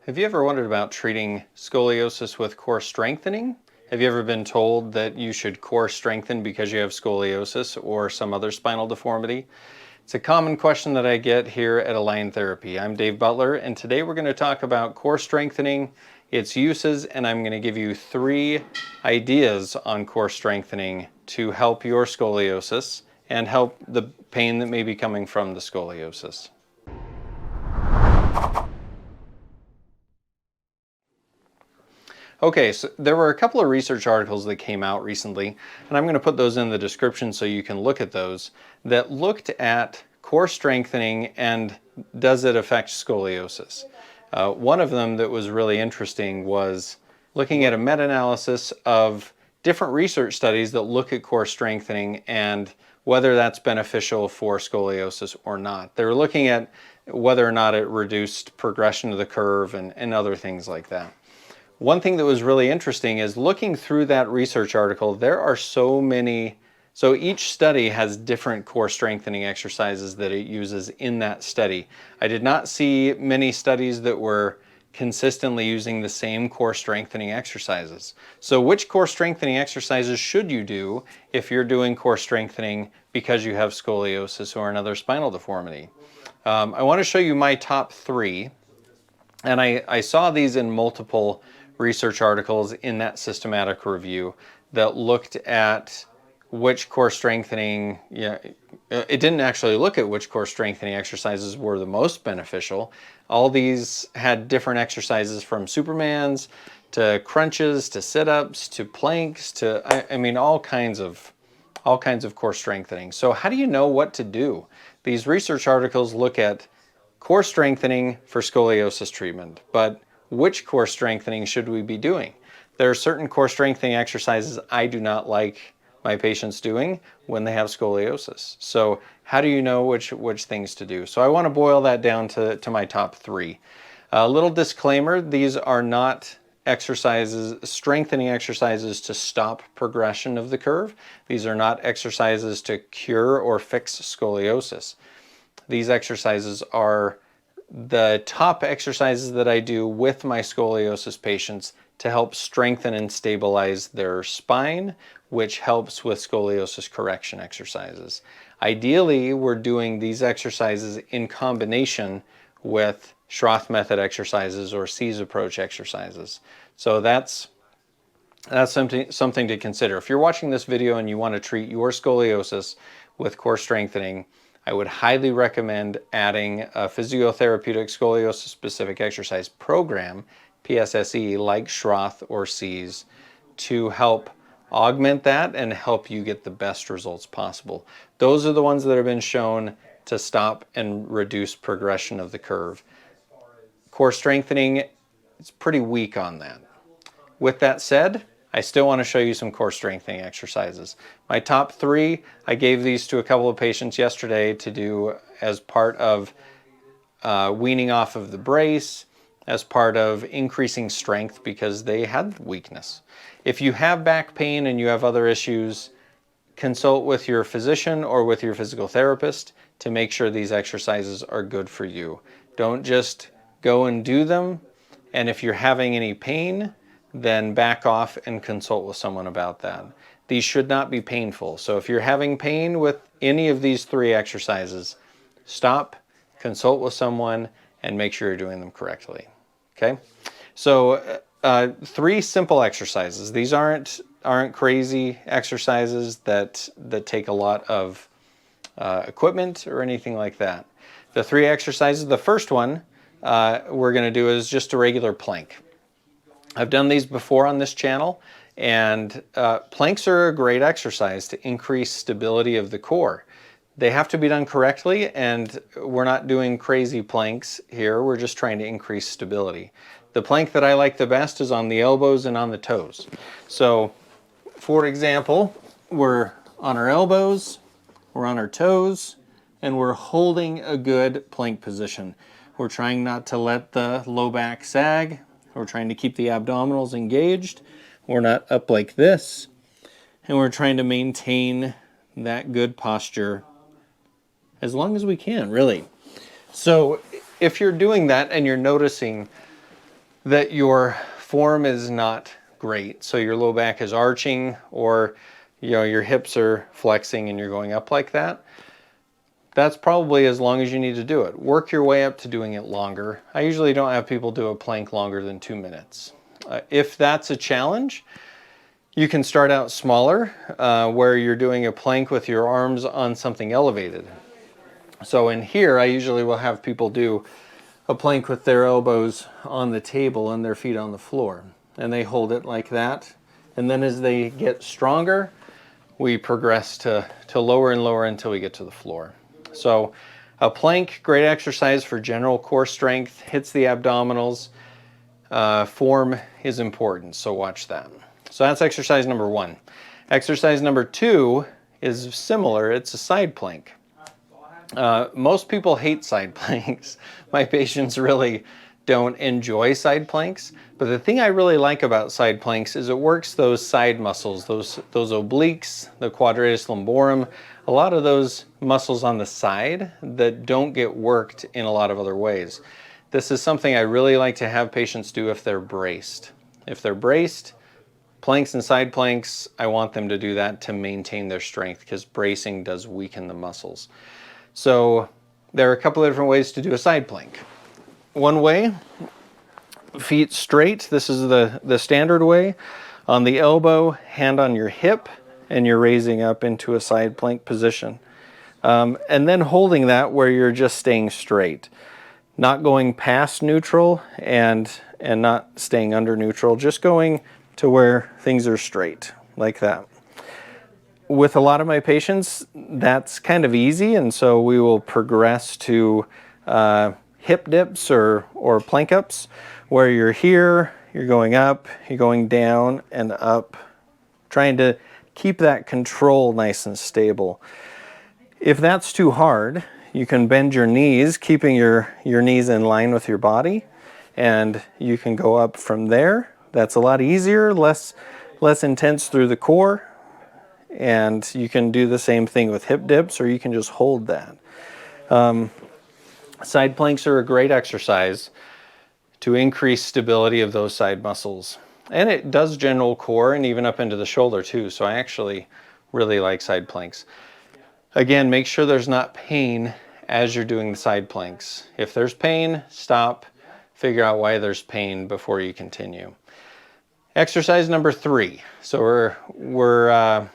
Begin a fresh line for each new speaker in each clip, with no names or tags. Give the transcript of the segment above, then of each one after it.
Have you ever wondered about treating scoliosis with core strengthening? Have you ever been told that you should core strengthen because you have scoliosis or some other spinal deformity? It's a common question that I get here at Align Therapy. I'm Dave Butler, and today we're going to talk about core strengthening, its uses, and I'm going to give you 3 ideas on core strengthening to help your scoliosis and help the pain that may be coming from the scoliosis. Okay, so there were a couple of research articles that came out recently, and I'm going to put those in the description so you can look at those, that looked at core strengthening and does it affect scoliosis. One of them that was really interesting was looking at a meta-analysis of different research studies that look at core strengthening and whether that's beneficial for scoliosis or not. They were looking at whether or not it reduced progression of the curve and other things like that. One thing that was really interesting is looking through that research article, there are so many, so each study has different core strengthening exercises that it uses in that study. I did not see many studies that were consistently using the same core strengthening exercises. So which core strengthening exercises should you do if you're doing core strengthening because you have scoliosis or another spinal deformity? I want to show you my top 3, and I saw these in multiple research articles in that systematic review that looked at which core strengthening, it didn't actually look at which core strengthening exercises were the most beneficial. All these had different exercises from Supermans to crunches to sit-ups to planks to, I mean, all kinds of core strengthening. So how do you know what to do? These research articles look at core strengthening for scoliosis treatment, but which core strengthening should we be doing? There are certain core strengthening exercises I do not like my patients doing when they have scoliosis. So how do you know which things to do? So I want to boil that down to my top 3. A little disclaimer, these are not strengthening exercises to stop progression of the curve. These are not exercises to cure or fix scoliosis. These exercises are the top exercises that I do with my scoliosis patients to help strengthen and stabilize their spine, which helps with scoliosis correction exercises. Ideally, we're doing these exercises in combination with Schroth method exercises or C's approach exercises. So that's something to consider. If you're watching this video and you want to treat your scoliosis with core strengthening, I would highly recommend adding a physiotherapeutic scoliosis specific exercise program, PSSE, like Schroth or C's, to help augment that and help you get the best results possible. Those are the ones that have been shown to stop and reduce progression of the curve. Core strengthening is pretty weak on that. With that said, I still want to show you some core strengthening exercises. My top 3, I gave these to a couple of patients yesterday to do as part of weaning off of the brace, as part of increasing strength because they had weakness. If you have back pain and you have other issues, consult with your physician or with your physical therapist to make sure these exercises are good for you. Don't just go and do them, and if you're having any pain, then back off and consult with someone about that. These should not be painful. So if you're having pain with any of these 3 exercises, stop, consult with someone, and make sure you're doing them correctly. Okay? So 3 simple exercises. These aren't crazy exercises that take a lot of equipment or anything like that. The 3 exercises, the first one we're going to do is just a regular plank. I've done these before on this channel, and planks are a great exercise to increase stability of the core. They have to be done correctly, and we're not doing crazy planks here. We're just trying to increase stability. The plank that I like the best is on the elbows and on the toes. So, for example, we're on our elbows, we're on our toes, and we're holding a good plank position. We're trying not to let the low back sag. We're trying to keep the abdominals engaged. We're not up like this. And we're trying to maintain that good posture as long as we can, really. So if you're doing that and you're noticing that your form is not great. So your low back is arching, or your hips are flexing and you're going up like that. That's probably as long as you need to do it. Work your way up to doing it longer. I usually don't have people do a plank longer than 2 minutes. If that's a challenge, you can start out smaller, where you're doing a plank with your arms on something elevated. So in here, I usually will have people do a plank with their elbows on the table and their feet on the floor. And they hold it like that. And then as they get stronger, we progress to lower and lower until we get to the floor. So a plank, great exercise for general core strength, hits the abdominals. Form is important, so watch that. So that's exercise number 1. Exercise number 2 is similar. It's a side plank. Most people hate side planks. My patients really don't enjoy side planks. But the thing I really like about side planks is it works those side muscles, those obliques, the quadratus lumborum, a lot of those muscles on the side that don't get worked in a lot of other ways. This is something I really like to have patients do if they're braced. If they're braced, planks and side planks, I want them to do that to maintain their strength, because bracing does weaken the muscles. So there are a couple of different ways to do a side plank. One way, feet straight. This is the standard way. On the elbow, hand on your hip, and you're raising up into a side plank position. And then holding that where you're just staying straight. Not going past neutral and not staying under neutral, just going to where things are straight, like that. With a lot of my patients, that's kind of easy, and so we will progress to hip dips or plank ups, where you're here, you're going up, you're going down and up, trying to keep that control nice and stable. If that's too hard, you can bend your knees, keeping your knees in line with your body, and you can go up from there. That's a lot easier, less intense through the core, and you can do the same thing with hip dips, or you can just hold that. Side planks are a great exercise to increase stability of those side muscles. And it does general core and even up into the shoulder too, so I actually really like side planks. Again, make sure there's not pain as you're doing the side planks. If there's pain, stop, figure out why there's pain before you continue. Exercise number 3. So we're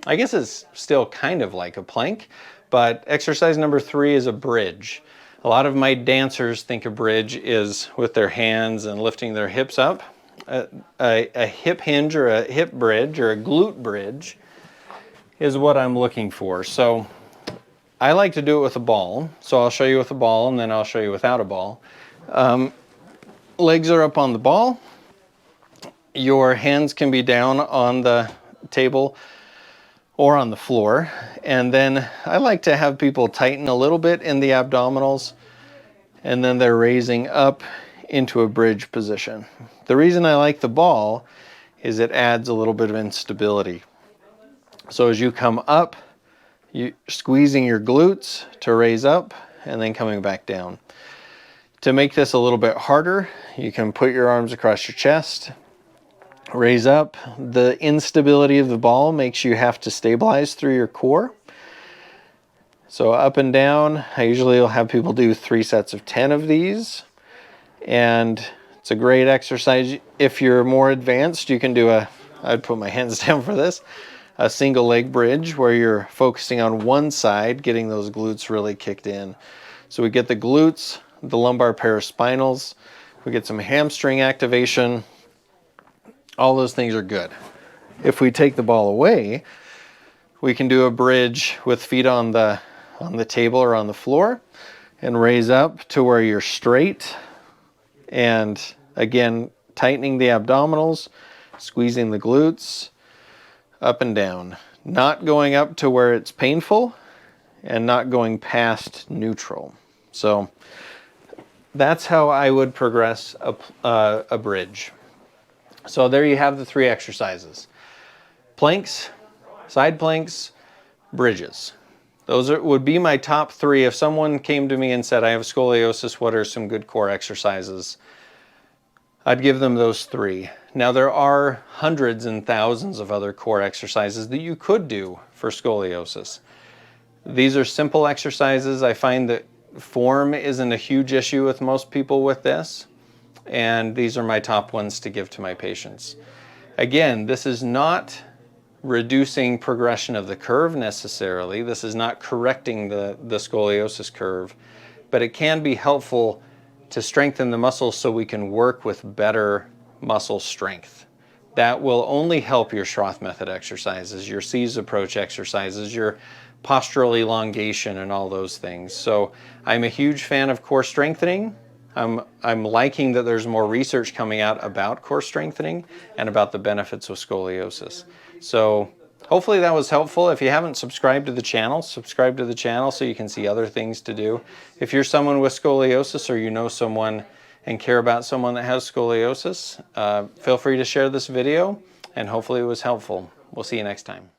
I guess it's still kind of like a plank, but exercise number 3 is a bridge. A lot of my dancers think a bridge is with their hands and lifting their hips up. A hip hinge or a hip bridge or a glute bridge is what I'm looking for. So I like to do it with a ball. So I'll show you with a ball, and then I'll show you without a ball. Legs are up on the ball. Your hands can be down on the table or on the floor. And then I like to have people tighten a little bit in the abdominals, and then they're raising up into a bridge position. The reason I like the ball is it adds a little bit of instability. So as you come up, you're squeezing your glutes to raise up and then coming back down. To make this a little bit harder, you can put your arms across your chest, raise up. The instability of the ball makes you have to stabilize through your core. So up and down, I usually will have people do 3 sets of 10 of these. And it's a great exercise. If you're more advanced, you can do I'd put my hands down for this, a single leg bridge where you're focusing on one side, getting those glutes really kicked in. So we get the glutes, the lumbar paraspinals, we get some hamstring activation. All those things are good. If we take the ball away, we can do a bridge with feet on the table or on the floor and raise up to where you're straight. And again, tightening the abdominals, squeezing the glutes, up and down. Not going up to where it's painful and not going past neutral. So that's how I would progress a bridge. So there you have the 3 exercises. Planks, side planks, bridges. Those would be my top 3. If someone came to me and said, I have scoliosis, what are some good core exercises? I'd give them those 3. Now there are hundreds and thousands of other core exercises that you could do for scoliosis. These are simple exercises. I find that form isn't a huge issue with most people with this, and these are my top ones to give to my patients. Again, this is not reducing progression of the curve necessarily. This is not correcting the scoliosis curve, but it can be helpful to strengthen the muscles so we can work with better muscle strength. That will only help your Schroth method exercises, your C's approach exercises, your postural elongation and all those things. So I'm a huge fan of core strengthening. I'm liking that there's more research coming out about core strengthening and about the benefits of scoliosis. So hopefully that was helpful. If you haven't subscribed to the channel, subscribe to the channel so you can see other things to do. If you're someone with scoliosis or you know someone and care about someone that has scoliosis, feel free to share this video, and hopefully it was helpful. We'll see you next time.